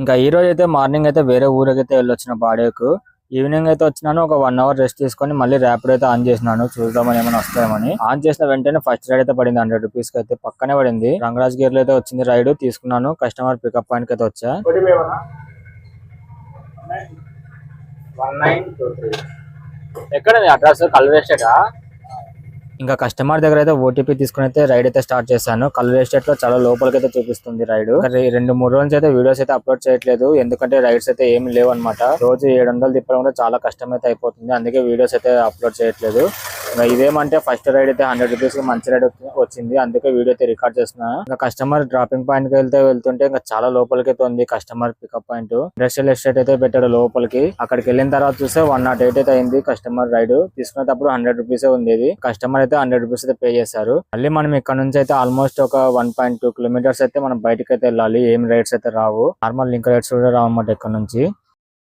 ఇంకా ఈ రోజు అయితే మార్నింగ్ అయితే వేరే ఊరికైతే వెళ్ళొచ్చిన బాడేకు. ఈవినింగ్ అయితే వచ్చినాను, ఒక 1 అవర్ రెస్ట్ తీసుకొని మళ్ళీ ర్యాపిడ్ అయితే ఆన్ చేసినాను, చూద్దామని ఏమైనా వస్తాయేమని. ఆన్ చేసిన వెంటనే ఫస్ట్ రైడ్ అయితే పడింది 100 రూపీస్ కి అయితే, పక్కనే పడింది. రంగరాజ్ గేర్ లో అయితే వచ్చింది రైడ్, తీసుకున్నాను. కస్టమర్ పికప్ పాయింట్ కి అయితే వచ్చా. ఎక్కడ అడ్రస్? కల్వర్ ఎస్టేటా? ఇంకా కస్టమర్ దగ్గర అయితే ఓటీపీ తీసుకుని అయితే రైడ్ అయితే స్టార్ట్ చేశాను. కల్వర్ ఎస్టేట్ లో చాలా లోపలికి అయితే చూపిస్తుంది రైడ్. 2-3 రోజులు అయితే వీడియోస్ అయితే అప్లోడ్ చేయట్లేదు, ఎందుకంటే రైడ్స్ అయితే ఏమి లేవు అనమాట. రోజు 700 తిప్పడం కూడా చాలా కష్టం అయితే అయిపోతుంది, అందుకే వీడియోస్ అయితే అప్లోడ్ చేయట్లేదు. ఇదేమంటే ఫస్ట్ రైడ్ అయితే 100 రూపీస్ కి మంచి రైడ్ వచ్చింది, అందుకే వీడియో అయితే రికార్డ్ చేస్తున్నా. ఇంకా కస్టమర్ డ్రాపింగ్ పాయింట్ కి వెళ్తుంటే ఇంకా చాలా లోపలికి అయితే ఉంది customer pickup point. Industrial estate అయితే పెట్టాడు లోపలికి. అక్కడికి వెళ్ళిన తర్వాత చూస్తే 108 అయితే అయింది కస్టమర్ రైడ్. తీసుకునేటప్పుడు 100 రూపీస్ ఉండేది. కస్టమర్ అయితే 100 రూపీస్ అయితే పే చేశారు. మళ్ళీ మనం ఇక్కడ నుంచి అయితే ఆల్మోస్ట్ ఒక 1.2 కిలోమీటర్స్ అయితే మనం బయటకి అయితే వెళ్ళాలి. ఏం రైడ్స్ అయితే రావు, నార్మల్ లింక్ రైడ్స్ కూడా రావు అన్నమాట ఇక్కడ నుంచి.